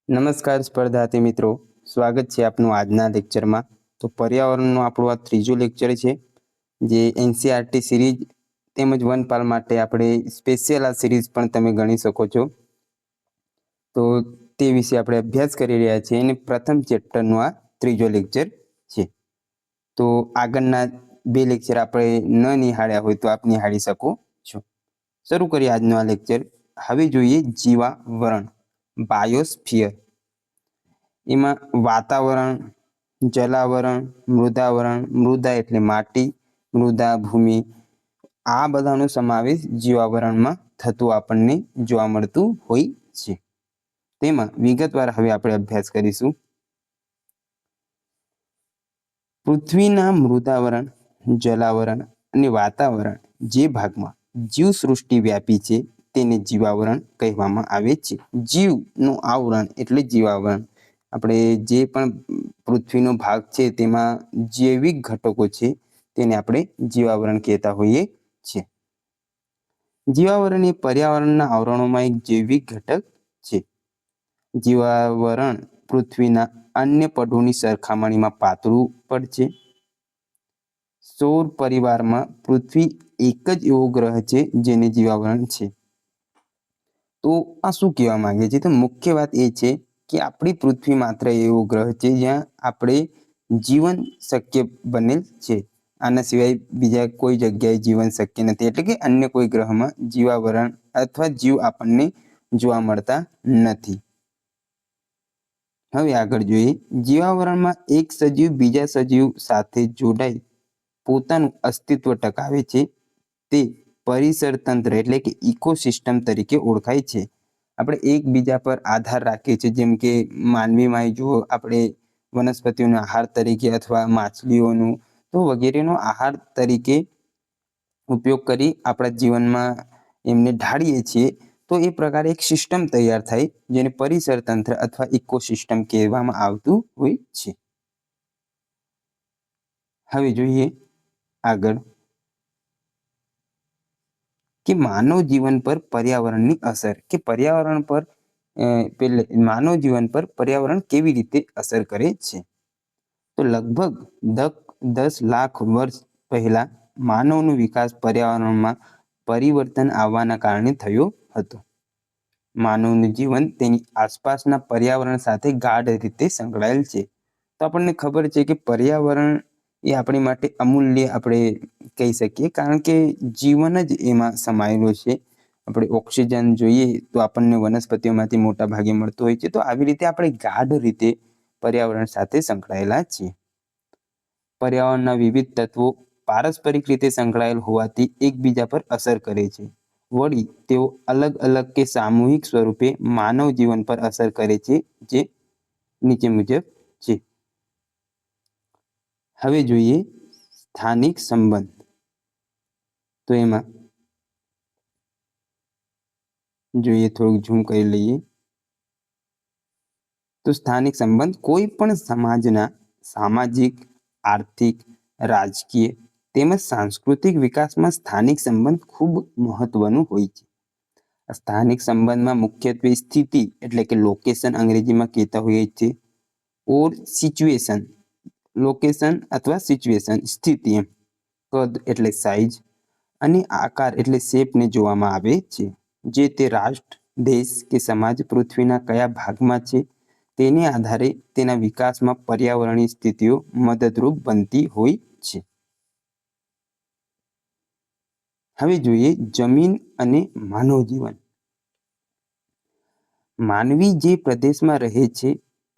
નમસ્કાર સ્પર્ધાર્થી મિત્રો, સ્વાગત છે આપનું આજના લેક્ચરમાં. તો પર્યાવરણનું આપણું આ ત્રીજું લેક્ચર છે, જે એનસીઆરટી સિરીઝ તેમજ વનપાલ માટે આપણે સ્પેશિયલ આ સિરીઝ પણ તમે ગણી શકો છો. તો તે વિશે આપણે અભ્યાસ કરી રહ્યા છીએ અને પ્રથમ ચેપ્ટરનું આ ત્રીજો લેક્ચર છે. તો આગળના બે લેક્ચર આપણે ન નિહાળ્યા હોય તો આપ નિહાળી શકો છો. શરૂ કરીએ આજનો આ લેક્ચર. હવે જોઈએ જીવાવરણ, બાયોસ્ફિયર. એમાં વાતાવરણ, જલાવરણ, મૃદાવરણ, મૃદા એટલે માટી, મૃદા ભૂમિ, આ બધાનો સમાવેશ જીવાવરણમાં થતું આપણને જોવા મળતું હોય છે. તેમાં વિગતવાર હવે આપણે અભ્યાસ કરીશું. પૃથ્વીના મૃદાવરણ, જલાવરણ અને વાતાવરણ જે ભાગમાં જીવસૃષ્ટિ વ્યાપી છે તેને જીવાવરણ કહેવામાં આવે છે. જીવનું આવરણ એટલે જીવાવરણ. આપણે જે પણ પૃથ્વીનો ભાગ છે તેમાં જૈવિક ઘટકો છે તેને આપણે જીવાવરણ કહેતા હોઈએ છીએ. જીવાવરણ એ પર્યાવરણના આવરણોમાં એક જૈવિક ઘટક છે. જીવાવરણ પૃથ્વીના અન્ય પડોની સરખામણીમાં પાતળું પડ છે. સૌર પરિવારમાં પૃથ્વી એક જ એવો ગ્રહ છે જેને જીવાવરણ છે. તો આ શું કહેવા માંગે છે? તો મુખ્ય વાત એ છે કે આપણી પૃથ્વી માત્ર એવો ગ્રહ છે જ્યાં આપણે જીવન શક્ય બનેલ છે. આના સિવાય બીજા કોઈ જગ્યાએ જીવન શક્ય નથી, એટલે કે અન્ય કોઈ ગ્રહમાં જીવાવરણ અથવા જીવ આપણને જોવા મળતા નથી. હવે આગળ જોઈએ. જીવાવરણમાં એક સજીવ બીજા સજીવ સાથે જોડાઈ પોતાનું અસ્તિત્વ ટકાવે છે તે પરિસર તંત્ર એટલે કે ઇકોસિસ્ટમ તરીકે ઓળખાય છે. આપણે એકબીજા પર આધાર રાખીએ છીએ, જેમ કે માનવીમાં જુઓ, આપણે વનસ્પતિઓનો આહાર તરીકે અથવા માછલીઓનું તો વગેરેનો આહાર તરીકે ઉપયોગ કરી આપણા જીવનમાં એમને ઢાળીએ છીએ. તો એ પ્રકારે એક સિસ્ટમ તૈયાર થાય જેને પરિસર તંત્ર અથવા ઇકોસિસ્ટમ કહેવામાં આવતું હોય છે. હવે જોઈએ આગળ કે માનવ જીવન પર પર્યાવરણની અસર, કે પર્યાવરણ પર માનવ જીવન પર પર્યાવરણ કેવી રીતે અસર કરે છે. તો લગભગ 10 લાખ વર્ષ પહેલા માનવનો વિકાસ પર્યાવરણમાં પરિવર્તન આવવાના કારણે થયો હતો. માનવનું જીવન તેની આસપાસના પર્યાવરણ સાથે ગાઢ રીતે સંકળાયેલ છે. તો આપણને ખબર છે કે પર્યાવરણ એ આપણી માટે અમૂલ્ય આપણે કહી શકીએ, કારણ કે જીવન જ એમાં સમાયેલો છે. આપણે ઓક્સિજન જોઈએ તો આપણને વનસ્પતિઓમાંથી મોટા ભાગે મળતો હોય છે. તો આવી રીતે આપણે ગાઢ રીતે પર્યાવરણ સાથે સંકળાયેલા છીએ. પર્યાવરણના વિવિધ તત્વો પારસ્પરિક રીતે સંકળાયેલ હોવાથી એકબીજા પર અસર કરે છે. વળી તેઓ અલગ અલગ કે સામૂહિક સ્વરૂપે માનવ જીવન પર અસર કરે છે, જે નીચે મુજબ છે. હવે જોઈએ સ્થાનિક સંબંધ. તો એમાં જોઈએ, થોડુંક ઝૂમ કરી લઈએ. તો સ્થાનિક સંબંધ કોઈ પણ સમાજના સામાજિક, આર્થિક, રાજકીય તેમજ સાંસ્કૃતિક વિકાસમાં સ્થાનિક સંબંધ ખૂબ મહત્વનું હોય છે. સ્થાનિક સંબંધમાં મુખ્યત્વે સ્થિતિ એટલે કે લોકેશન અંગ્રેજીમાં કહેતા હોઈએ છીએ, ઓર સિચ્યુએશન, લોકેશન અથવા સિચ્યુએશન સ્થિતિ એમ, કદ એટલે સાઇઝ અને આકાર એટલે શેપને જોવામાં આવે છે. જે તે રાષ્ટ્ર, દેશ કે સમાજ પૃથ્વીના કયા ભાગમાં છે તેને આધારે તેના વિકાસમાં પર્યાવરણીય સ્થિતિઓ મદદરૂપ બનતી હોય છે. હવે જોઈએ જમીન અને માનવ જીવન. માનવી જે પ્રદેશમાં રહે છે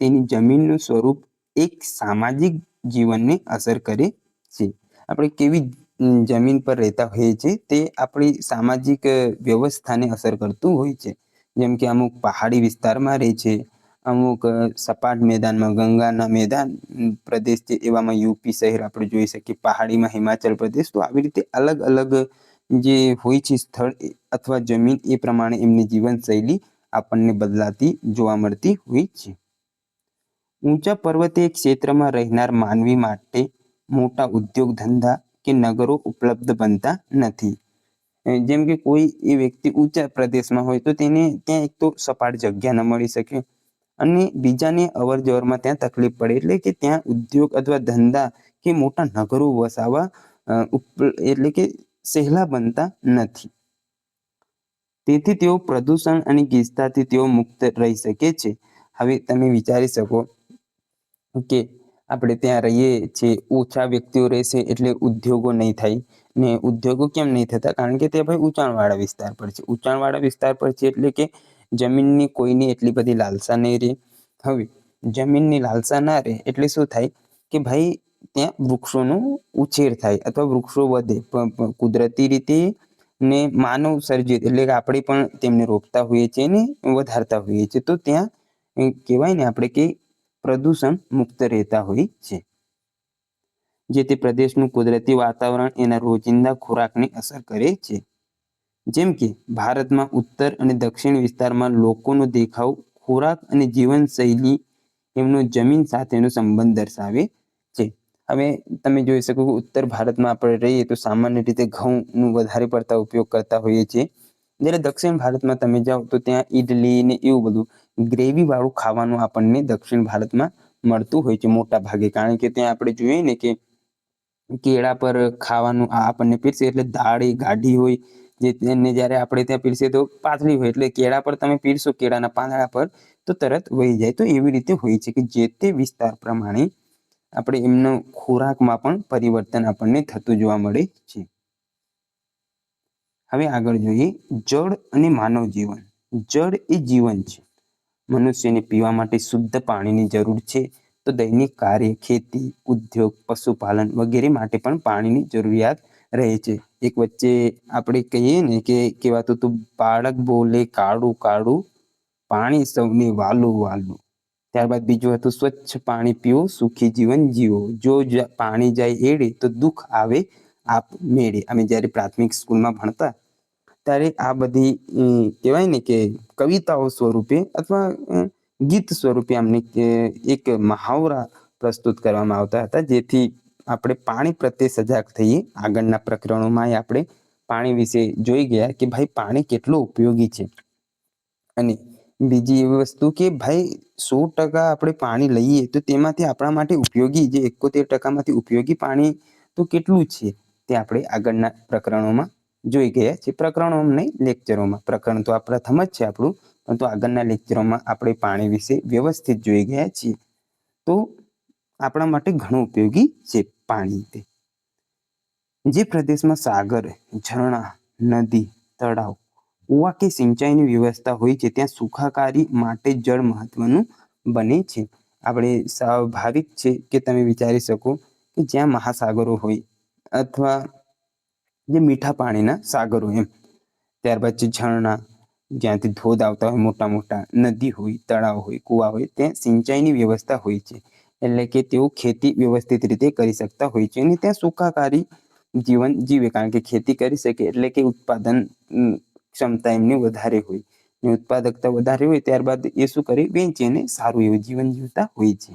તેની જમીનનું સ્વરૂપ એક સામાજિક જીવનને અસર કરે છે. આપણે કેવી જમીન પર રહેતા હોઈએ છીએ તે આપણી સામાજિક વ્યવસ્થાને અસર કરતું હોય છે. જેમ કે અમુક પહાડી વિસ્તારમાં રહે છે, અમુક સપાટ મેદાનમાં, ગંગાના મેદાન પ્રદેશ છે એવામાં યુપી શહેર આપણે જોઈ શકીએ, પહાડીમાં હિમાચલ પ્રદેશ. તો આવી રીતે અલગ અલગ જે હોય છે સ્થળ અથવા જમીન, એ પ્રમાણે એમની જીવનશૈલી આપણને બદલાતી જોવા મળતી હોય છે. ઊંચા પર્વતીય ક્ષેત્રમાં રહેનાર માનવી માટે મોટા ઉદ્યોગ ધંધા કે નગરો ઉપલબ્ધ બનતા નથી. જેમ કે કોઈ એ વ્યક્તિ ઊંચા પ્રદેશમાં હોય તો તેને ત્યાં એક તો સપાટ જગ્યા ન મળી શકે, અને બીજાને અવર જવરમાં ત્યાં તકલીફ પડે, એટલે કે ત્યાં ઉદ્યોગ અથવા ધંધા કે મોટા નગરો વસાવા એટલે કે સહેલા બનતા નથી. તેથી તેઓ પ્રદૂષણ અને ગીચતાથી તેઓ મુક્ત રહી શકે છે. હવે તમે વિચારી શકો કે આપણે ત્યાં રહીએ છીએ, ઓછા વ્યક્તિઓ રહેશે એટલે ઉદ્યોગો નહીં થાય. ને ઉદ્યોગો કેમ નહીં થતા? કારણ કે તે ભાઈ ઊંચાણવાળા વિસ્તાર પર છે. ઊંચાણવાળા વિસ્તાર પર છે એટલે કે જમીનની કોઈની એટલી બધી લાલસા નહીં રહે. હવે જમીનની લાલસા ના રહે એટલે શું થાય કે ભાઈ ત્યાં વૃક્ષોનો ઉછેર થાય અથવા વૃક્ષો વધે. કુદરતી રીતે ને માનવ સર્જિત એટલે કે આપણે પણ તેમને રોપતા હોઈએ છીએ ને વધારતા હોઈએ છીએ. તો ત્યાં કહેવાય ને આપણે કે પ્રદૂષણ મુક્ત રહેતા હોય છે. જે તે પ્રદેશનું કુદરતી વાતાવરણ એના રોજિંદા ખોરાકને અસર કરે છે. જેમ કે ભારતમાં ઉત્તર અને દક્ષિણ વિસ્તારમાં લોકોનો દેખાવ ખોરાક અને જીવનશૈલી એમનો જમીન સાથેનો સંબંધ દર્શાવે છે. હવે તમે જોઈ શકો કે ઉત્તર ભારતમાં આપણે રહીએ તો સામાન્ય રીતે ઘઉંનું વધારે પડતા ઉપયોગ કરતા હોઈએ છીએ. જ્યારે દક્ષિણ ભારતમાં તમે જાઓ તો ત્યાં ઈડલી ને એવું બધું ગ્રેવી વાળું ખાવાનું આપણને દક્ષિણ ભારતમાં મળતું હોય છે મોટા ભાગે. કારણ કે ત્યાં આપણે જોઈએ ને કે કેળા પર ખાવાનું આપણને પીરસે એટલે દાળ એ ગાઢી હોય. જે તેને જ્યારે આપણે ત્યાં પીરસે તો પાતળી હોય, એટલે કેળા પર તમે પીરશો કેળાના પાંદડા પર તો તરત વહી જાય. તો એવી રીતે હોય છે કે જે તે વિસ્તાર પ્રમાણે આપણે એમનો ખોરાકમાં પણ પરિવર્તન આપણને થતું જોવા મળે છે. હવે આગળ જોઈએ જળ અને માનવ જીવન. જળ એ જીવન છે. મનુષ્યને પીવા માટે શુદ્ધ પાણીની જરૂર છે. તો દૈનિક કાર્ય, ખેતી, ઉદ્યોગ, પશુપાલન વગેરે માટે પણ પાણીની જરૂરિયાત રહે છે. એક વચ્ચે આપણે કહીએ ને કે કહેવાતું હતું, બાળક બોલે કાળું કાળું પાણી સૌને વાલું વાલું. ત્યારબાદ બીજું હતું, સ્વચ્છ પાણી પીવો સુખી જીવન જીવો. જો પાણી જાય એડે તો દુઃખ આવે આપમેળે. અમે જ્યારે પ્રાથમિક સ્કૂલમાં ભણતા ત્યારે આ બધી કહેવાય ને કે કવિતાઓ સ્વરૂપે અથવા ગીત સ્વરૂપે અમને એક મહાવરા પ્રસ્તુત કરવામાં આવતા હતા, જેથી આપણે પાણી પ્રત્યે સજાગ થઈએ. આગળના પ્રકરણોમાં આપણે પાણી વિશે જોઈ ગયા કે ભાઈ પાણી કેટલું ઉપયોગી છે. અને બીજી એવી વસ્તુ કે ભાઈ 100% આપણે પાણી લઈએ તો તેમાંથી આપણા માટે ઉપયોગી જે 71% ઉપયોગી પાણી તો કેટલું છે તે આપણે આગળના પ્રકરણોમાં જોઈ ગયા છે. પ્રકરણો નહીં, લેક્ચરોમાં. પ્રકરણ તો આ પ્રથમ જ છે આપણું, પરંતુ આગળના લેક્ચરોમાં આપણે પાણી વિશે વ્યવસ્થિત જોઈ ગયા છીએ. તો આપણા માટે ઘણું ઉપયોગી છે પાણી. જે પ્રદેશમાં સાગર, ઝરણા, નદી, તળાવ, કુવા કે સિંચાઈની વ્યવસ્થા હોય છે ત્યાં સુખાકારી માટે જળ મહત્વનું બને છે. આપણે સ્વાભાવિક છે કે તમે વિચારી શકો કે જ્યાં મહાસાગરો હોય અથવા જે મીઠા પાણીના સાગરો એમ, ત્યારબાદ જે ઝરણા જ્યાંથી ધોધ આવતા હોય, મોટા મોટા નદી હોય, તળાવ હોય, કુવા હોય, ત્યાં સિંચાઈની વ્યવસ્થા હોય છે. એટલે કે તેઓ ખેતી વ્યવસ્થિત રીતે કરી શકતા હોય છે. અને ત્યાં સુખાકારી જીવન જીવે, કારણ કે ખેતી કરી શકે એટલે કે ઉત્પાદન ક્ષમતા એમની વધારે હોય. ઉત્પાદકતા વધારે હોય ત્યારબાદ એ શું કરે, વેચે અને સારું એવું જીવન જીવતા હોય છે.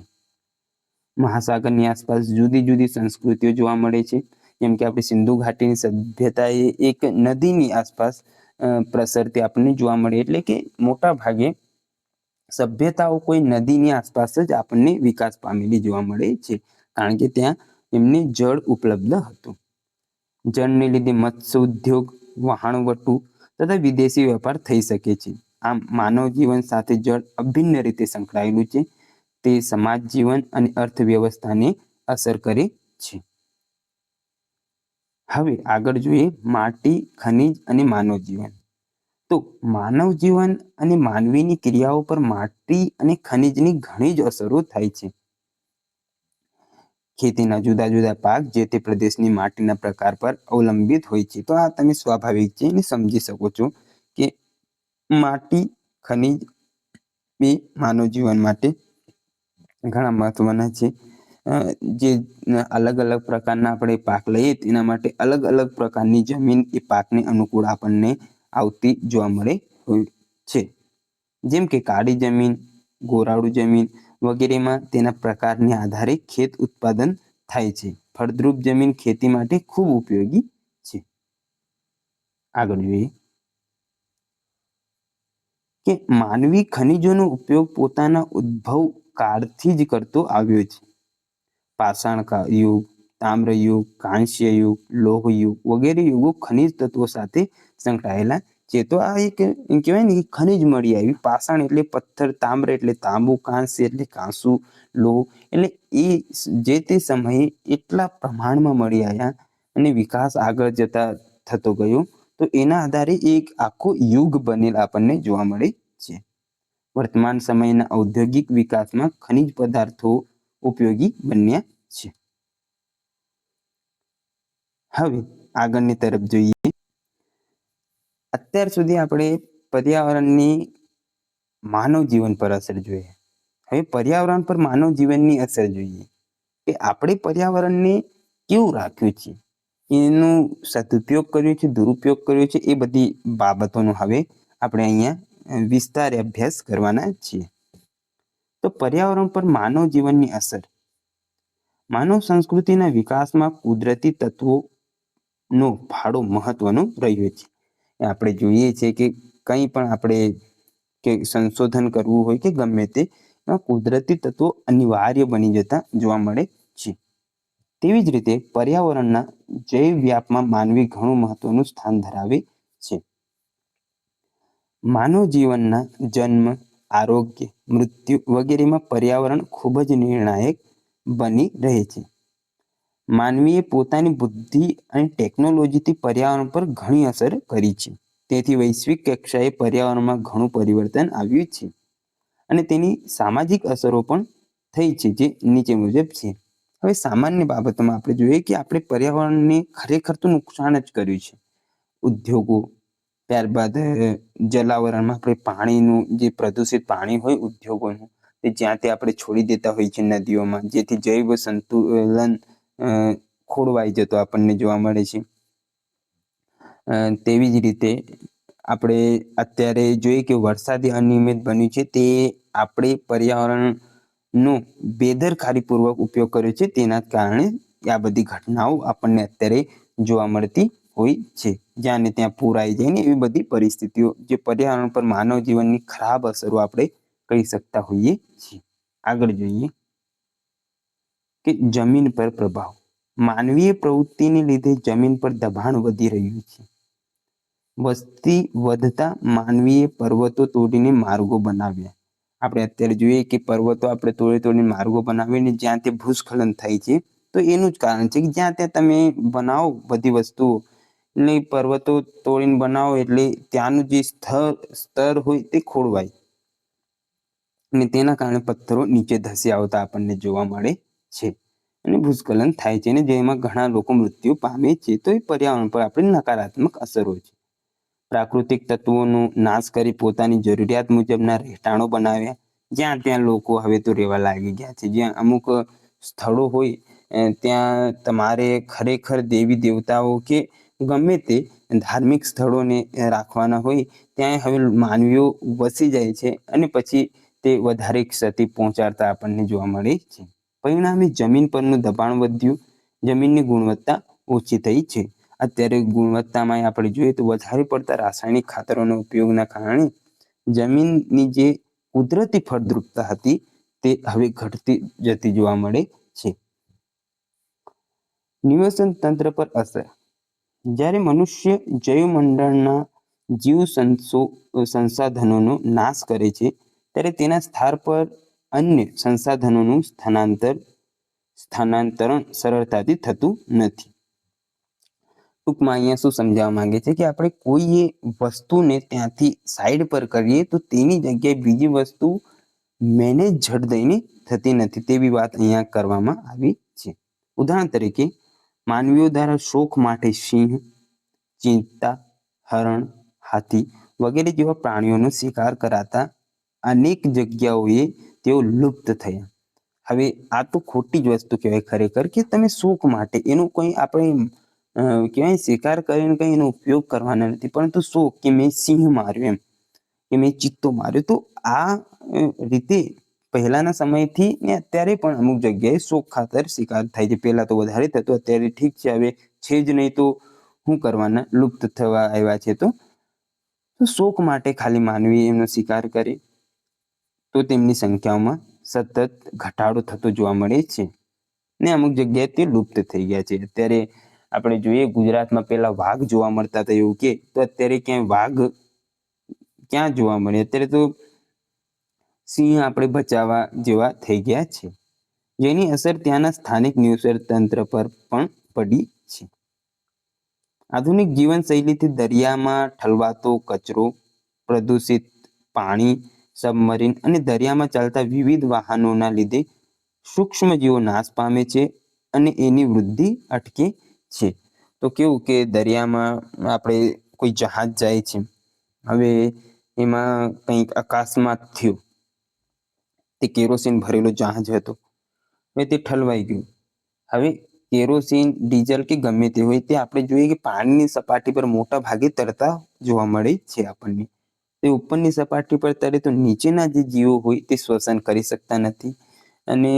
મહાસાગરની આસપાસ જુદી જુદી સંસ્કૃતિઓ જોવા મળે છે. જેમ કે આપણી સિંધુ ઘાટીની સભ્યતા એ એક નદીની આસપાસ પ્રસરતી આપણને જોવા મળે. એટલે કે મોટા ભાગે સભ્યતાઓ કોઈ નદીની આસપાસ જ આપણને વિકાસ પામેલી જોવા મળે છે. કારણ કે ત્યાં એમને જળ ઉપલબ્ધ હતું. જળને લીધે મત્સ્ય ઉદ્યોગ, વહાણવટું તથા વિદેશી વેપાર થઈ શકે છે. આમ માનવ જીવન સાથે જળ અભિન્ન રીતે સંકળાયેલું છે. તે સમાજ જીવન અને અર્થવ્યવસ્થાને અસર કરે છે. હવે આગળ જોઈએ માટી, ખનિજ અને માનવ જીવન. તો માનવ જીવન અને માનવીની ક્રિયાઓ પર માટી અને ખનિજની ઘણી જ અસરો થાય છે. ખેતીના જુદા જુદા પાક જે તે પ્રદેશની માટીના પ્રકાર પર અવલંબિત હોય છે. તો આ તમે સ્વાભાવિક છે અને સમજી શકો છો કે માટી, ખનિજ એ માનવ જીવન માટે ઘણા મહત્વના છે. જે અલગ અલગ પ્રકારના આપણે પાક લઈએ તેના માટે અલગ અલગ પ્રકારની જમીન એ પાકને અનુકૂળ આપણને આવતી જોવા મળે છે. જેમ કે કાળી જમીન, ગોરાળુ જમીન વગેરેમાં તેના પ્રકારને આધારે ખેત ઉત્પાદન થાય છે. ફળદ્રુપ જમીન ખેતી માટે ખૂબ ઉપયોગી છે. આગળ જોઈએ કે માનવી ખનિજોનો ઉપયોગ પોતાના ઉદ્ભવ કાળથી જ કરતો આવ્યો છે. પાષાણ યુગ, તામ્ર યુગ, કાંસ્ય યુગ, લોહ યુગ વગેરે યુગો ખનિજ તત્વો સાથે સંકળાયેલા છે. તો આ એક કહેવાય ને કે ખનિજ મળી આવી. પાષાણ એટલે પથ્થર, તામ્ર એટલે તાંબુ, કાંસ્ય એટલે કાંસુ, લોહ એટલે એ જે તે સમયે એટલા પ્રમાણમાં મળી આવ્યા અને વિકાસ આગળ જતા થતો ગયો. તો એના આધારે એક આખો યુગ બનેલ આપણને જોવા મળે છે. વર્તમાન સમયના ઔદ્યોગિક વિકાસમાં ખનિજ પદાર્થો ઉપયોગી બન્યા છે. હવે આગળની તરફ જોઈએ. અત્યાર સુધી આપણે પર્યાવરણની માનવ જીવન પર અસર જોઈએ. હવે પર્યાવરણ પર માનવ જીવનની અસર જોઈએ કે આપણે પર્યાવરણને કેવું રાખ્યું છે, એનું સદુપયોગ કર્યો છે, દુરુપયોગ કર્યો છે, એ બધી બાબતોનો હવે આપણે અહીંયા વિસ્તારે અભ્યાસ કરવાના છીએ. તો પર્યાવરણ પર માનવ જીવનની અસર. માનવ સંસ્કૃતિના વિકાસમાં કુદરતી તત્વોનો ફાળો મહત્વનો રહ્યો છે. આપણે જોઈએ છીએ કે કંઈ પણ આપણે કે સંશોધન કરવું હોય કે ગમે તે કુદરતી તત્વો અનિવાર્ય બની જતા જોવા મળે છે. તેવી જ રીતે પર્યાવરણના જૈવ વ્યાપમાં માનવી ઘણું મહત્વનું સ્થાન ધરાવે છે. માનવ જીવનના જન્મ, આરોગ્ય, મૃત્યુ વગેરેમાં પર્યાવરણ ખૂબ જ નિર્ણાયક બની રહે છે. માનવીએ પોતાની બુદ્ધિ અને ટેકનોલોજીથી પર્યાવરણ પર ઘણી અસર કરી છે. તેથી વૈશ્વિક કક્ષાએ પર્યાવરણમાં ઘણું પરિવર્તન આવ્યું છે અને તેની સામાજિક અસરો પણ થઈ છે, જે નીચે મુજબ છે. હવે સામાન્ય બાબતોમાં આપણે જોઈએ કે આપણે પર્યાવરણને ખરેખર તો નુકસાન જ કર્યું છે. ઉદ્યોગો, ત્યારબાદ જલાવરણમાં આપણે પાણીનું જે પ્રદૂષિત પાણી હોય ઉદ્યોગોનું, તે જ્યાં તે આપણે છોડી દેતા હોય છે નદીઓમાં, જેથી જૈવ સંતુલન ખોળવાઈ જતો આપણને જોવા મળે છે. તેવી જ રીતે આપણે અત્યારે જોઈએ કે વરસાદી અનિયમિત બન્યું છે, તે આપણે પર્યાવરણનો બેદરકારીપૂર્વક ઉપયોગ કર્યો છે. તેના કારણે આ બધી ઘટનાઓ આપણને અત્યારે જોવા મળતી હોય છે. જ્યાં ને ત્યાં પૂર આવી જાય ને એવી બધી પરિસ્થિતિઓ, જે પર્યાવરણ પર માનવ જીવનની ખરાબ અસરો આપણે કહી શકતા હોઈએ છીએ. આગળ જોઈએ કે જમીન પર પ્રભાવ. માનવીય પ્રવૃત્તિને લીધે જમીન પર દબાણ વધી રહ્યું છે. વસ્તી વધતા માનવીએ પર્વતો તોડીને માર્ગો બનાવ્યા. આપણે અત્યારે જોઈએ કે પર્વતો આપણે તોડીને માર્ગો બનાવીને જ્યાં તે ભૂસ્ખલન થાય છે, તો એનું જ કારણ છે કે જ્યાં ત્યાં તમે બનાવો બધી વસ્તુઓ, એટલે પર્વતો તોડીને બનાવો એટલે ત્યાંનું જે સ્તર હોય તે ખોળવાય અને તેના કારણે પથ્થરો નીચે ધસી આવતા આપણને જોવા મળે છે અને ભૂસ્ખલન થાય છે, અને જેમાં ઘણા લોકો મૃત્યુ પામે છે. તો એ પર્યાવરણ પર આપણે નકારાત્મક અસર હોય છે. પ્રાકૃતિક તત્વોનો નાશ કરી પોતાની જરૂરિયાત મુજબના રહેઠાણો બનાવ્યા. જ્યાં ત્યાં લોકો હવે તો રહેવા લાગી ગયા છે. જ્યાં અમુક સ્થળો હોય ત્યાં તમારે ખરેખર દેવી દેવતાઓ કે ગમે તે ધાર્મિક સ્થળોને રાખવાના હોય, ત્યાં હવે માનવીઓ વસી જાય છે અને પછી તે વધારે ક્ષતિ પહોંચાડતા આપણને જોવા મળે છે. પરિણામે જમીન પરનું દબાણ વધ્યું, જમીનની ગુણવત્તા ઓછી થઈ છે. અત્યારે ગુણવત્તામાં આપણે જોઈએ તો વધારે પડતા રાસાયણિક ખાતરોના ઉપયોગના કારણે જમીનની જે કુદરતી ફળદ્રુપતા હતી તે હવે ઘટતી જતી જોવા મળે છે. નિવસન તંત્ર પર અસર. જ્યારે મનુષ્ય જૈવમંડળના જીવ સંસાધનોનો નાશ કરે છે, ત્યારે તેના સ્થાન પર અન્ય સંસાધનોનું સ્થાનાંતરણ સરળતાથી થતું નથી. ટૂંકમાં અહીંયા શું સમજાવવા માંગે છે કે આપણે કોઈ વસ્તુને ત્યાંથી સાઈડ પર કરીએ તો તેની જગ્યાએ બીજી વસ્તુ મેનેજ ઝડ દઈને થતી નથી, તેવી વાત અહીંયા કરવામાં આવી છે. ઉદાહરણ તરીકે માનવીઓ દ્વારા શોખ માટે સિંહ, ચિત્તા, હરણ, હાથી વગેરે જેવા પ્રાણીઓનો શિકાર કરાતા અનેક જગ્યાઓએ તેઓ લુપ્ત થયા. હવે આ તો ખોટી જ વસ્તુ કહેવાય ખરેખર, કે તમે શોખ માટે એનું કોઈ આપણે કહેવાય શિકાર કરીને કંઈ એનો ઉપયોગ કરવાના નથી, પરંતુ શોખ કે મેં સિંહ માર્યો, એમ કે મેં ચિત્તો માર્યો. તો આ રીતે પહેલાના સમયથી ને અત્યારે પણ અમુક જગ્યાએ શોખ ખાતર શિકાર થાય છે. પહેલા તો વધારે થતો, અત્યારે ઠીક છે, હવે છે જ નહીં તો શું કરવાના, લુપ્ત થવા આવ્યા છે. તો તો શોખ માટે ખાલી માનવી એમનો શિકાર કરે તો તેમની સંખ્યાઓમાં સતત ઘટાડો થતો જોવા મળે છે ને અમુક જગ્યાએ તે લુપ્ત થઈ ગયા છે. અત્યારે આપણે જોઈએ ગુજરાતમાં પેલા વાઘ જોવા મળતા હતા એવું કે, તો અત્યારે ક્યાંય વાઘ ક્યાં જોવા મળે? અત્યારે તો સિંહ આપણે બચાવવા જેવા થઈ ગયા છે, જેની અસર ત્યાંના સ્થાનિક ન્યુઝર તંત્ર પર પણ પડી છે. આધુનિક જીવનશૈલીથી દરિયામાં ઠલવાતો કચરો, પ્રદૂષિત પાણી, સબમરીન અને દરિયામાં ચાલતા વિવિધ વાહનોના લીધે સૂક્ષ્મજીવો નાશ પામે છે અને એની વૃદ્ધિ અટકે છે. તો કેવું કે દરિયામાં આપણે કોઈ જહાજ જાય છે, હવે એમાં કંઈક અકસ્માત થયું, તે કેરોસીન ભરેલો જહાજ હતો, હવે તે ઠલવાઈ ગયું. હવે કેરોસીન, ડીઝલ કે ગમે તે હોય તે આપણે જોઈએ કે પાણીની સપાટી પર મોટા ભાગે તરતા જોવા મળે છે આપણને. તે ઉપરની સપાટી પર તરે તો નીચેના જે જીવો હોય તે શ્વસન કરી શકતા નથી અને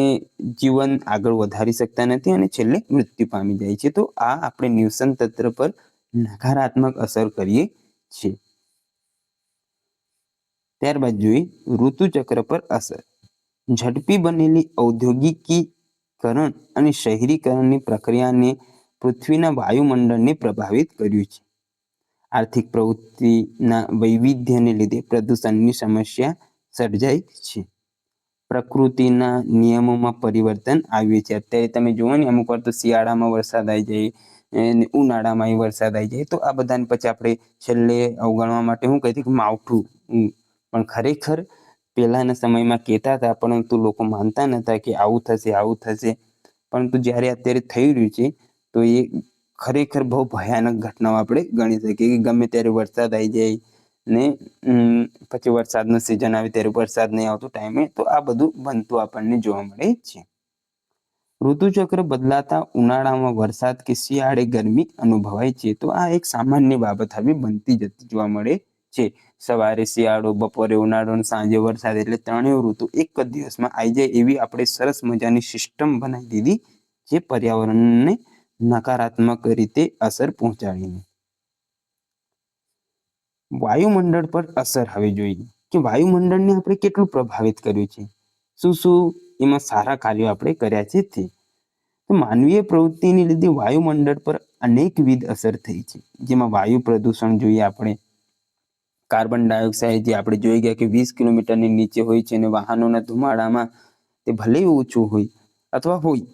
જીવન આગળ વધારી શકતા નથી અને છેલ્લે મૃત્યુ પામી જાય છે. તો આ આપણે નિવસન તંત્ર પર નકારાત્મક અસર કરીએ છીએ. ત્યારબાદ જોઈએ ઋતુચક્ર પર અસર. ઝડપી બનેલી ઔદ્યોગિકીકરણ અને શહેરીકરણની પ્રક્રિયાને પૃથ્વીના વાયુમંડળને પ્રભાવિત કર્યું છે. આર્થિક પ્રવૃત્તિના વૈવિધ્યને લીધે પ્રદૂષણની સમસ્યા સર્જાઈ છે. પ્રકૃતિના નિયમોમાં પરિવર્તન આવ્યું છે. અત્યારે તમે જુઓ ને અમુક વાર તો શિયાળામાં વરસાદ આવી જાય, ઉનાળામાં વરસાદ આવી જાય, તો આ બધાને પછી આપણે છેલ્લે અવગણવા માટે શું કહીએ કે માવઠું, પણ ખરેખર પહેલાના સમયમાં કહેતા હતા પરંતુ લોકો માનતા નતા કે આવું થશે આવું થશે. પરંતુ જ્યારે અત્યારે થઈ રહ્યું છે તો એ ખરેખર બહુ ભયાનક ઘટનાઓ આપણે ગણી શકીએ કે ગમે ત્યારે વરસાદ આવી જાય ને પછી વરસાદનો સિઝન આવે ત્યારે વરસાદ નહીં આવતો ટાઈમે, તો આ બધું બનતું આપણને જોવા મળે છે. ઋતુચક્ર બદલાતા ઉનાળામાં વરસાદ કે શિયાળે ગરમી અનુભવાય છે. તો આ એક સામાન્ય બાબત હવે બનતી જતી જોવા મળે છે. સવારે શિયાળો, બપોરે ઉનાળો અને સાંજે વરસાદ, એટલે ત્રણેય ઋતુ એક જ દિવસમાં આવી જાય એવી આપણે સરસ મજાની સિસ્ટમ બનાવી દીધી, જે પર્યાવરણને નકારાત્મક રીતે અસર પહોંચાડીને. વાયુમંડળ પર અસર હવે જોઈએ કે વાયુમંડળને આપણે કેટલું પ્રભાવિત કર્યું છે, શું શું એમાં સારા કાર્યો આપણે કર્યા છે તે. તો માનવીય પ્રવૃત્તિને લીધે વાયુમંડળ પર અનેકવિધ અસર થઈ છે, જેમાં વાયુ પ્રદૂષણ જોઈએ આપણે. કાર્બન ડાયોક્સાઇડ જે આપણે જોઈ ગયા કે 20 કિલોમીટરની નીચે હોય છે અને વાહનોના ધુમાડામાં તે ભલે ઓછું હોય અથવા હોય,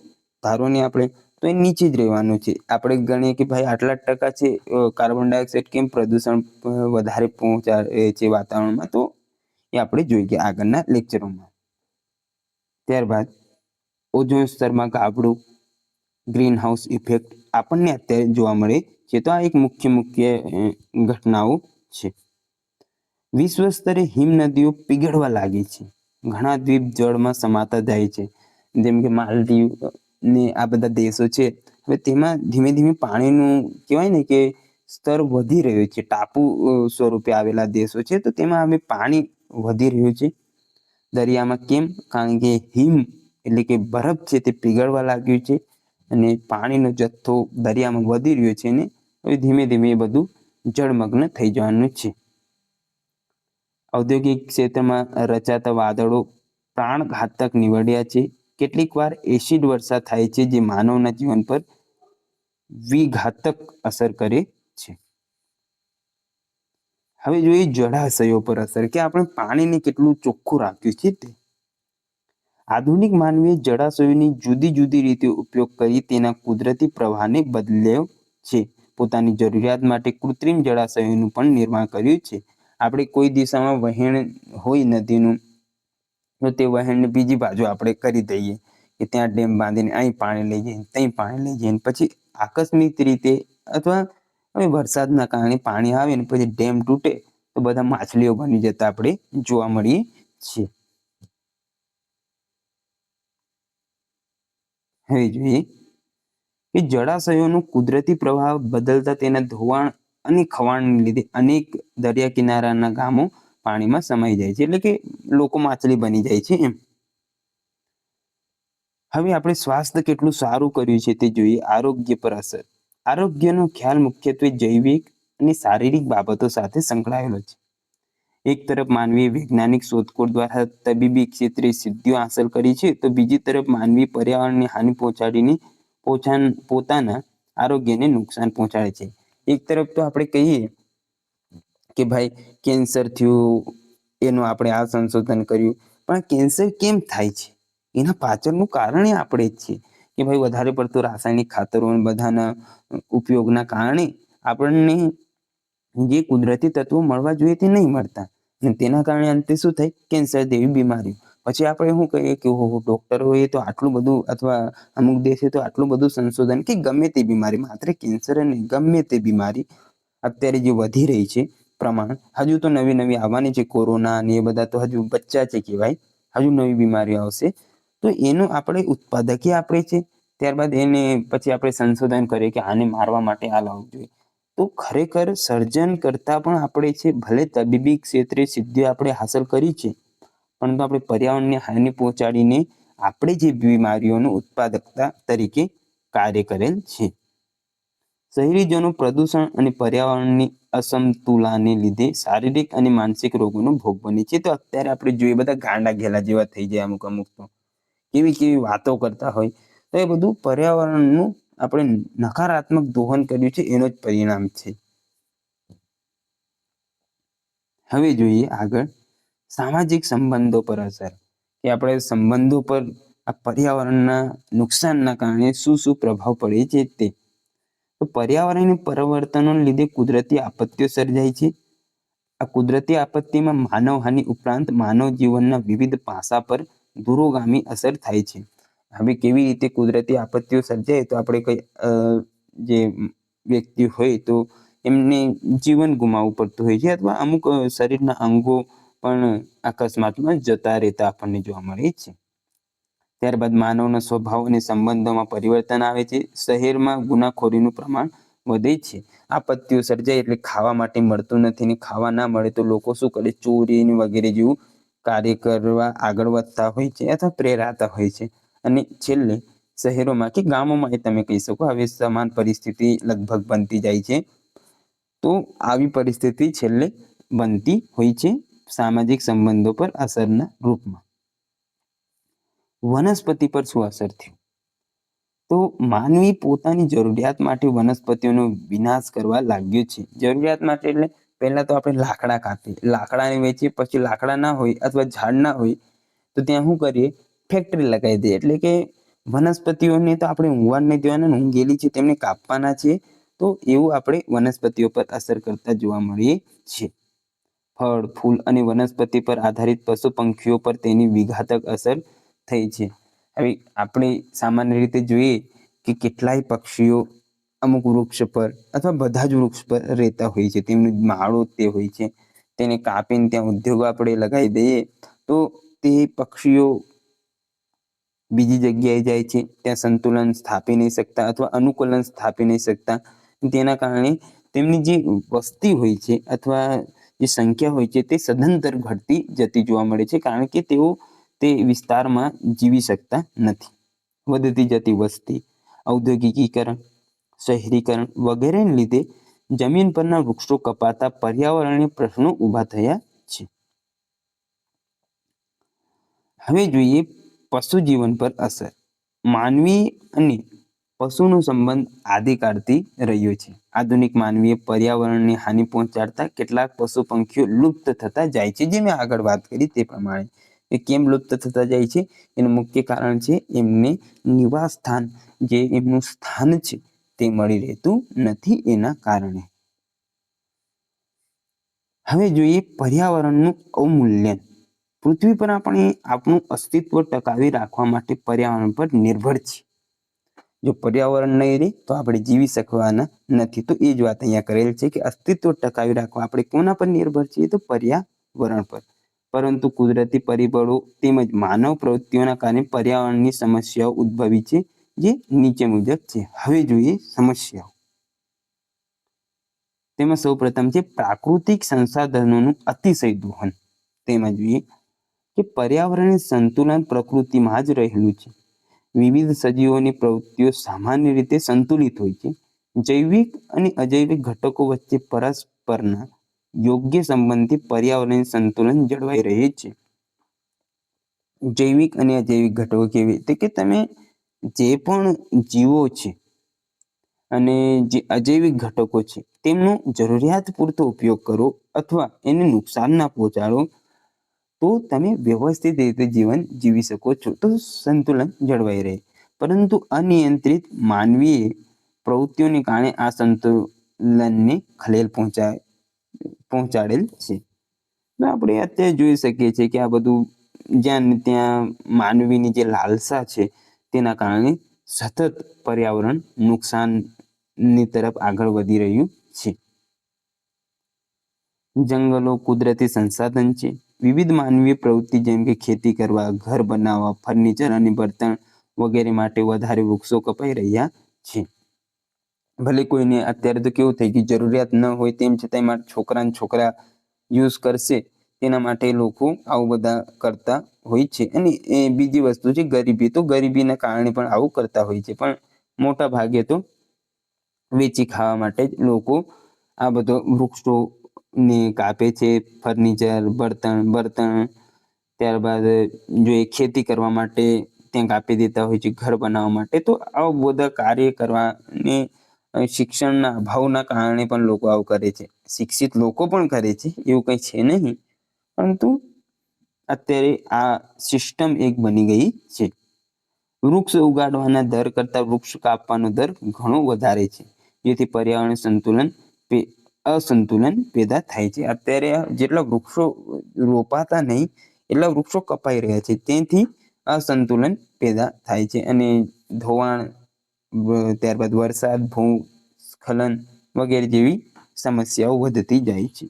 ધારો ને આપણે, તો એ નીચે જ રહેવાનું છે. આપણે ગણીએ કે ભાઈ આટલા ટકા છે કાર્બન ડાયોક્સાઇડ, કેમ પ્રદૂષણ વધારે પહોંચાડે છે વાતાવરણમાં, તો એ આપણે જોઈ ગયા આગળના લેક્ચરોમાં. ત્યારબાદ ઓઝોન સ્તરમાં ગાબડું, ગ્રીન હાઉસ ઇફેક્ટ આપણને અત્યારે જોવા મળે છે. તો આ એક મુખ્ય ઘટનાઓ છે. વિશ્વ સ્તરે હિમનદીઓ પીગળવા લાગી છે. ઘણા દ્વીપ જળમાં સમાતા જાય છે, જેમ કે માલદીવ ને આ બધા દેશો છે. હવે તેમાં ધીમે ધીમે પાણીનું કહેવાય ને કે સ્તર વધી રહ્યું છે. ટાપુ સ્વરૂપે આવેલા દેશો છે, તો તેમાં હવે પાણી વધી રહ્યું છે દરિયામાં. કેમ? કારણ કે હિમ એટલે કે બરફ છે તે પીગળવા લાગ્યું છે અને પાણીનો જથ્થો દરિયામાં વધી રહ્યો છે ને હવે ધીમે ધીમે એ બધું જળમગ્ન થઈ જવાનું છે. ઔદ્યોગિક ક્ષેત્રમાં રચાતા વાદળો પ્રાણઘાતક નીવડ્યા છે. કેટલીક વાર એસિડ વર્ષા થાય છે, જે માનવના જીવન પર વિઘાતક અસર કરે છે. હવે જોઈએ જળાશયો પર અસર, કે આપણે પાણીને કેટલું ચોખ્ખું રાખ્યું છે તે. આધુનિક માનવીએ જળાશયોની જુદી જુદી રીતે ઉપયોગ કરી તેના કુદરતી પ્રવાહને બદલ્યો છે. પોતાની જરૂરિયાત માટે કૃત્રિમ જળાશયોનું પણ નિર્માણ કર્યું છે. આપણે કોઈ દિશામાં વહેણ હોય નદીનું, તો તે વહેણને બીજી બાજુ આપણે કરી દઈએ કે ત્યાં ડેમ બાંધીને અહીં પાણી લઈ જઈએ, ત્યાં પાણી લઈ જઈએ. પછી આકસ્મિક રીતે અથવા હવે વરસાદના કારણે પાણી આવે ને પછી ડેમ તૂટે તો બધા માછલીઓ બની જતા આપણે જોવા મળીએ છીએ. હવે જોઈએ કે જળાશયોનો કુદરતી પ્રવાહ બદલતા તેના ધોવાણ અને ખવાણને લીધે અનેક દરિયા કિનારાના ગામો પાણીમાં સમાઈ જાય છે, એટલે કે લોકો માછલી બની જાય છે એમ. હવે આપણે સ્વાસ્થ્ય કેટલું સારું કર્યું છે તે જોઈએ. આરોગ્ય પર અસર. આરોગ્યનો ખ્યાલ મુખ્યત્વે જૈવિક અને શારીરિક બાબતો સાથે સંકળાયેલો છે. એક તરફ માનવીએ વૈજ્ઞાનિક શોધખોળ દ્વારા તબીબી ક્ષેત્રે સિદ્ધિઓ હાંસલ કરી છે, તો બીજી તરફ માનવી પર્યાવરણને હાનિ પહોંચાડીને પોતાના આરોગ્યને નુકસાન પહોંચાડે છે. એક તરફ તો આપણે કહીએ કે ભાઈ કેન્સર થયું, એનું આપણે આ સંશોધન કર્યું, પણ કેન્સર કેમ થાય છે એના પાછળનું કારણ આપણે જ છીએ કે ભાઈ વધારે પડતું રાસાયણિક ખાતરો અને બધાના ઉપયોગના કારણે આપણને જે કુદરતી તત્વો મળવા જોઈએ તે નહીં મળતા, અને તેના કારણે અંતે શું થાય, કેન્સર જેવી બીમારી. પછી આપણે શું કહીએ કે ડોક્ટરોએ તો આટલું બધું, અથવા અમુક દેશે તો આટલું બધું સંશોધન કે ગમે તે બીમારી, માત્ર કેન્સર નહીં, ગમે તે બીમારી અત્યારે જે વધી રહી છે પ્રમાણ, હજુ તો નવી નવી આવવાની છે. કોરોના અને એ બધા તો હજુ બચ્ચા છે કહેવાય, હજુ નવી બીમારીઓ આવશે. તો એનું આપણે ઉત્પાદકે આપણે છે. ત્યારબાદ એને પછી આપણે સંશોધન કરીએ કે આને મારવા માટે આ લાવવું જોઈએ. તો ખરેખર સર્જન કરતા પણ આપણે છે, ભલે તબીબી ક્ષેત્રે સિદ્ધિ આપણે હાંસલ કરી છે, પરંતુ આપણે પર્યાવરણને હાનિ પહોંચાડીને આપણે જે બીમારીઓનું ઉત્પાદકતા તરીકે કાર્ય કરેલ છે. શહેરીજનો પ્રદૂષણ અને પર્યાવરણની અસમતુલાને લીધે શારીરિક અને માનસિક રોગોનો ભોગ બને છે. તો અત્યારે આપણે જોઈએ બધા ગાંડા ઘેલા જેવા થઈ જાય અમુક અમુક તો, કેવી કેવી વાતો કરતા હોય. તો એ બધું પર્યાવરણનું આપણે નકારાત્મક દોહન કર્યું છે, એનો જ પરિણામ છે. હવે જોઈએ આગળ સામાજિક સંબંધો પર અસર, કે આપણે સંબંધો પર આ પર્યાવરણના નુકસાનના કારણે શું શું પ્રભાવ પડે છે તે. તો પર્યાવરણીય પરિવર્તનોને લીધે કુદરતી આપત્તિઓ સર્જાય છે. આ કુદરતી આપત્તિમાં માનવહાનિ ઉપરાંત માનવ જીવનના વિવિધ પાસા પર દૂરોગામી અસર થાય છે. હવે કેવી રીતે કુદરતી આપત્તિઓ સર્જાય, તો આપણે કઈ જે વ્યક્તિ હોય તો એમને જીવન ગુમાવવું પડતું હોય છે, અથવા અમુક શરીરના અંગો પણ અકસ્માતમાં જતા રહેતા આપણને જોવા મળે છે. ત્યારબાદ માનવના સ્વભાવ અને સંબંધોમાં પરિવર્તન આવે છે. શહેરમાં ગુનાખોરીનું પ્રમાણ વધે છે. આપત્તિઓ સર્જાય એટલે ખાવા માટે મળતું નથી, ને ખાવા ના મળે તો લોકો શું કરે, ચોરી વગેરે જેવું કાર્ય કરવા આગળ વધતા હોય છે, અથવા પ્રેરાતા હોય છે. અને છેલ્લે શહેરોમાં કે ગામોમાં એ તમે કહી શકો, હવે સમાન પરિસ્થિતિ લગભગ બનતી જાય છે. તો આવી પરિસ્થિતિ છેલ્લે બનતી હોય છે સામાજિક સંબંધો પર અસરના રૂપમાં. વનસ્પતિ પર શું અસર થયું? તો માનવી પોતાની જરૂરિયાત માટે વનસ્પતિઓનો વિનાશ કરવા લાગ્યો છે. જરૂરિયાત માટે એટલે પહેલા તો આપણે લાકડા કાપીએ, લાકડાને વેચીએ, પછી લાકડા ના હોય અથવા ઝાડ ના હોય તો ત્યાં શું કરીએ, ફેક્ટરી લગાવી દઈએ. એટલે કે વનસ્પતિઓને તો આપણે ઊંઘવા નહીં દેવાના, ઊંઘેલી છે તેમને કાપવાના છે. તો એવું આપણે વનસ્પતિઓ પર અસર કરતા જોવા મળીએ છીએ. ફળ, ફૂલ અને વનસ્પતિ પર આધારિત પશુ પંખીઓ પર તેની વિઘાતક અસર થઈ છે. હવે આપણે સામાન્ય રીતે જોઈએ કે કેટલાય પક્ષીઓ અમુક વૃક્ષ પર અથવા બધા જ વૃક્ષ પર રહેતા હોય છે, તેમની માળો તે હોય છે. તેને કાપીને ત્યાં ઉદ્યોગો આપણે લગાવી દઈએ તો તે પક્ષીઓ બીજી જગ્યાએ જાય છે, ત્યાં સંતુલન સ્થાપી નહીં શકતા અથવા અનુકૂલન સ્થાપી નહીં શકતા. તેના કારણે તેમની જે વસ્તી હોય છે અથવા જે સંખ્યા હોય છે તે સદંતર ઘટતી જતી જોવા મળે છે, કારણ કે તેઓ તે વિસ્તારમાં જીવી શકતા નથી. વધતી જતી વસ્તી, ઔદ્યોગિકીકરણ, શહેરીકરણ વગેરેને લીધે જમીન પરના વૃક્ષો કપાતા પર્યાવરણીય પ્રશ્નો ઊભા થયા છે. હવે જોઈએ પશુ જીવન પર અસર. માનવી અને પશુનો સંબંધ આદિકાળથી રહ્યો છે. આધુનિક માનવીએ પર્યાવરણને હાનિ પહોંચાડતા કેટલાક પશુ પંખીઓ લુપ્ત થતા જાય છે. જે મેં આગળ વાત કરી તે પ્રમાણે એ કેમ લુપ્ત થતા જાય છે, એનું મુખ્ય કારણ છે એમને નિવાસ સ્થાન, જે એમનું સ્થાન છે તે મળી રહેતું નથી, એના કારણે. હવે જોઈએ પર્યાવરણનું અવમૂલ્યન. પૃથ્વી પર આપણે આપણું અસ્તિત્વ ટકાવી રાખવા માટે પર્યાવરણ પર નિર્ભર છીએ. જો પર્યાવરણ નહીં રહે તો આપણે જીવી શકવાના નથી. તો એ જ વાત અહીંયા કરેલ છે કે અસ્તિત્વ ટકાવી રાખવા આપણે કોના પર નિર્ભર છીએ, તો પર્યાવરણ પર. પરંતુ કુદરતી પરિબળો તેમજ માનવ પ્રવૃત્તિઓના કારણે પર્યાવરણની સમસ્યાઓ ઉદ્ભવી છે, જે નીચે મુજબ છે. હવે જોઈએ સમસ્યાઓ. તેમાં સૌપ્રથમ છે પ્રાકૃતિક સંસાધનોનું અતિશય દોહન. તેમાં જોઈએ કે પર્યાવરણીય સંતુલન પ્રકૃતિમાં જ રહેલું છે. વિવિધ સજીવોની પ્રવૃત્તિઓ સામાન્ય રીતે સંતુલિત હોય છે. જૈવિક અને અજૈવિક ઘટકો વચ્ચે પરસ્પરના યોગ્ય સંબંધથી પર્યાવરણ સંતુલન જળવાઈ રહે છે. જૈવિક અને અજૈવિક ઘટકો કેવી રીતે કે તમે જે પણ જીવો છે અને જે અજૈવિક ઘટકો છે તેમનો જરૂરિયાત પૂરતો ઉપયોગ કરો અથવા એને નુકસાન ના પહોંચાડો તો તમે વ્યવસ્થિત રીતે જીવન જીવી શકો છો, તો સંતુલન જળવાઈ રહે. પરંતુ અનિયંત્રિત માનવીય પ્રવૃત્તિઓને કારણે આ સંતુલનને ખલેલ પહોંચાડેલ છે. આપણે અત્યારે જોઈ શકીએ છીએ કે આ બધું જ્યાં ને ત્યાં માનવીની જે લાલસા છે તેના કારણે સતત પર્યાવરણ નુકસાનની તરફ આગળ વધી રહ્યું છે. જંગલો કુદરતી સંસાધન છે. વિવિધ માનવીય પ્રવૃત્તિ જેમ કે ખેતી કરવા, ઘર બનાવવા, ફર્નિચર અને બર્તન વગેરે માટે વધારે વૃક્ષો કપાઈ રહ્યા છે. ભલે કોઈને અત્યારે તો કેવું થઈ ગયું, જરૂરિયાત ન હોય તેમ છતાં મારા છોકરા યુઝ કરશે તેના માટે લોકો આવું બધા કરતા હોય છે. અને એ બીજી વસ્તુ છે ગરીબી, તો ગરીબીના કારણે પણ આવું કરતા હોય છે. પણ મોટા ભાગે તો વેચી ખાવા માટે જ લોકો આ બધો વૃક્ષો ને કાપે છે. ફર્નિચર, બર્તન ત્યારબાદ જો એ ખેતી કરવા માટે ત્યાં કાપી દેતા હોય છે, ઘર બનાવવા માટે. તો આવા બધા કાર્ય કરવાને શિક્ષણના અભાવના કારણે પણ લોકો આવું કરે છે. શિક્ષિત લોકો પણ કરે છે, એવું કંઈ છે નહીં, પરંતુ અત્યારે આ સિસ્ટમ એક બની ગઈ છે. વૃક્ષ ઉગાડવાના દર કરતાં વૃક્ષ કાપવાનો દર ઘણો વધારે છે, જેથી પર્યાવરણ અસંતુલન પેદા થાય છે. અત્યારે જેટલા વૃક્ષો રોપાતા નહીં એટલા વૃક્ષો કપાઈ રહ્યા છે, તેથી અસંતુલન પેદા થાય છે. અને ધોવાણ, ત્યારબાદ વરસાદ, ભૂસ્ખલન વગેરે જેવી સમસ્યાઓ વધતી જાય છે.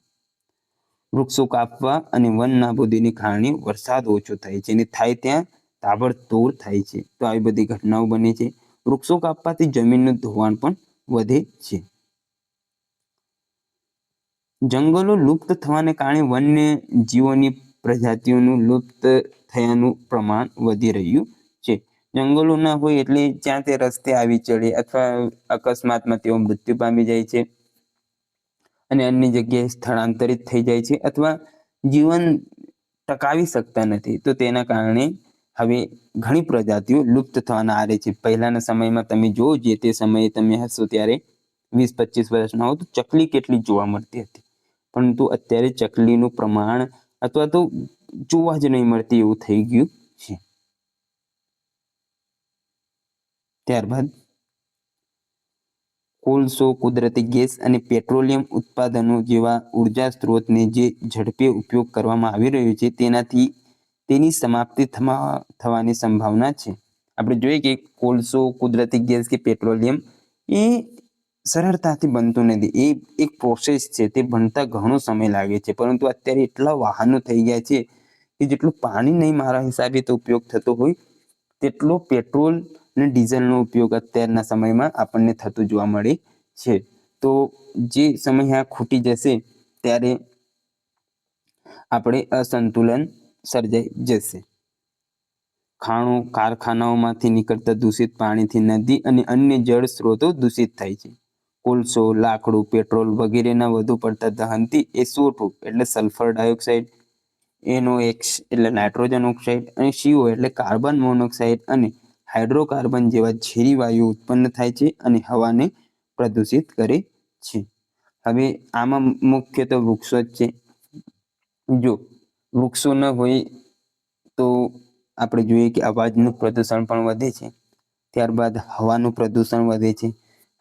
વૃક્ષો કાપવા અને વન નાબૂદીને કારણે વરસાદ ઓછો થાય છે, અને થાય ત્યાં તાબડતોડ થાય છે. તો આવી બધી ઘટનાઓ બને છે. વૃક્ષો કાપવાથી જમીનનું ધોવાણ પણ વધે છે. જંગલો લુપ્ત થવાને કારણે વન્ય જીવોની પ્રજાતિઓનું લુપ્ત થયાનું પ્રમાણ વધી રહ્યું છે. જંગલો ના હોય એટલે જ્યાં તે રસ્તે આવી ચડે અથવા અકસ્માતમાં તેઓ મૃત્યુ પામી જાય છે અને અન્ય જગ્યાએ સ્થળાંતરિત થઈ જાય છે, અથવા જીવન ટકાવી શકતા નથી. તો તેના કારણે હવે ઘણી પ્રજાતિઓ લુપ્ત થવાના આરે છે. પહેલાના સમયમાં તમે જો જે તે સમયે તમે હશો ત્યારે 20-25 વર્ષના હો તો ચકલી કેટલી જોવા મળતી હતી, પરંતુ અત્યારે ચકલીનું પ્રમાણ અથવા તો જોવા જ નહીં મળતી એવું થઈ ગયું છે. ત્યારબાદ કોલસો, કુદરતી ગેસ અને પેટ્રોલિયમ ઉત્પાદનો જેવા ઉર્જા સ્ત્રોતને જે ઝડપે ઉપયોગ કરવામાં આવી રહ્યો છે તેનાથી તેની સમાપ્તિ થવાની સંભાવના છે. આપણે જોઈએ કે કોલસો, કુદરતી ગેસ કે પેટ્રોલિયમ એ સરળતાથી બનતું નથી. એ એક પ્રોસેસ છે, તે બનતા ઘણો સમય લાગે છે. પરંતુ અત્યારે એટલા વાહનો થઈ ગયા છે કે જેટલું પાણી નહીં મારા હિસાબે તો ઉપયોગ થતો હોય તેટલો પેટ્રોલ અને ડીઝલનો ઉપયોગ અત્યારના સમયમાં આપણને થતું જોવા મળે છે. તો જે સમય આ ખૂટી જશે ત્યારે આપણે અસંતુલન સર્જાઈ જશે. ખાણો, કારખાનાઓમાંથી નીકળતા દૂષિત પાણીથી નદી અને અન્ય જળ સ્ત્રોતો દૂષિત થાય છે. કોલસો, લાકડું, પેટ્રોલ વગેરેના વધુ પડતા દહનથી SO2 એટલે સલ્ફર ડાયોક્સાઇડ, NOx એટલે નાઇટ્રોજન ઓક્સાઇડ અને CO એટલે કાર્બન મોનોક્સાઇડ અને હાઇડ્રોકાર્બન જેવા ઝેરી વાયુ ઉત્પન્ન થાય છે અને હવાને પ્રદૂષિત કરે છે. હવે આમાં મુખ્યત્વે વૃક્ષો જ છે. જો વૃક્ષો ન હોય તો આપણે જોઈએ કે અવાજનું પ્રદૂષણ પણ વધે છે. ત્યારબાદ હવાનું પ્રદૂષણ વધે છે.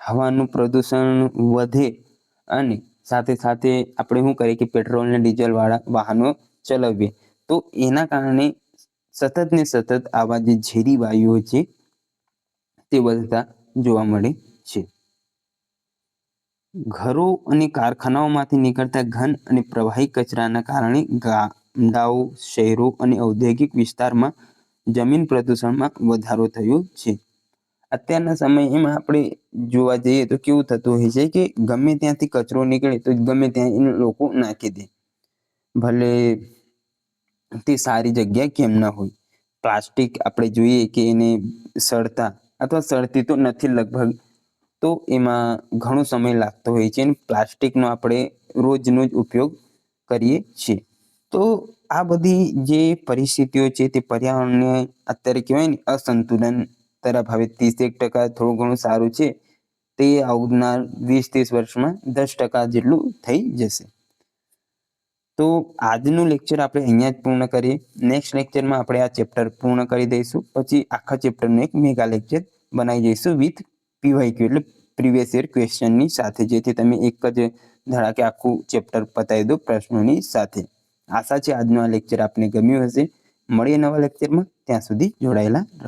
હવાનું પ્રદૂષણ વધે અને સાથે સાથે આપણે શું કરીએ કે પેટ્રોલ અને ડીઝલ વાળા વાહનો ચલાવીએ તો એના કારણે સતત ને સતત આવા જે ઝેરી વાયુઓ છે તે વધતા જોવા મળે છે. ઘરો અને કારખાનાઓમાંથી નીકળતા ઘન અને પ્રવાહી કચરાના કારણે ગામડાઓ, શહેરો અને ઔદ્યોગિક વિસ્તારમાં જમીન પ્રદૂષણમાં વધારો થયો છે. અત્યારના સમયમાં આપણે જોવા જઈએ તો કેવું થતું હોય છે કે ગમે ત્યાંથી કચરો નીકળે તો ગમે ત્યાં એને લોકો નાખી દે, ભલે તે સારી જગ્યા કેમ ના હોય. પ્લાસ્ટિક આપણે જોઈએ કે એને સળતા અથવા સળતી તો નથી લગભગ, તો એમાં ઘણો સમય લાગતો હોય છે. પ્લાસ્ટિકનો આપણે રોજનો જ ઉપયોગ કરીએ છીએ. તો આ બધી જે પરિસ્થિતિઓ છે તે પર્યાવરણને અત્યારે કહેવાય ને અસંતુલન તરફ હવે 30% થોડું ઘણું સારું છે તે આવનાર 20-30 વર્ષમાં 10% જેટલું થઈ જશે. તો આજનું લેક્ચર આપણે અહીંયા જ પૂર્ણ કરીએ. નેક્સ્ટ લેક્ચરમાં આપણે આ ચેપ્ટર પૂર્ણ કરી દઈશું. પછી આખા ચેપ્ટરનું એક મેગા લેક્ચર બનાવી દઈશું વિથ PYQ એટલે પ્રીવિયસ યર ક્વેશ્ચનની સાથે, જેથી તમે એક જ ધડાકે આખું ચેપ્ટર પતાવી દો પ્રશ્નોની સાથે. આશા છે આજનું આ લેક્ચર આપને ગમ્યું હશે. મળીએ નવા લેક્ચરમાં. ત્યાં સુધી જોડાયેલા રહો.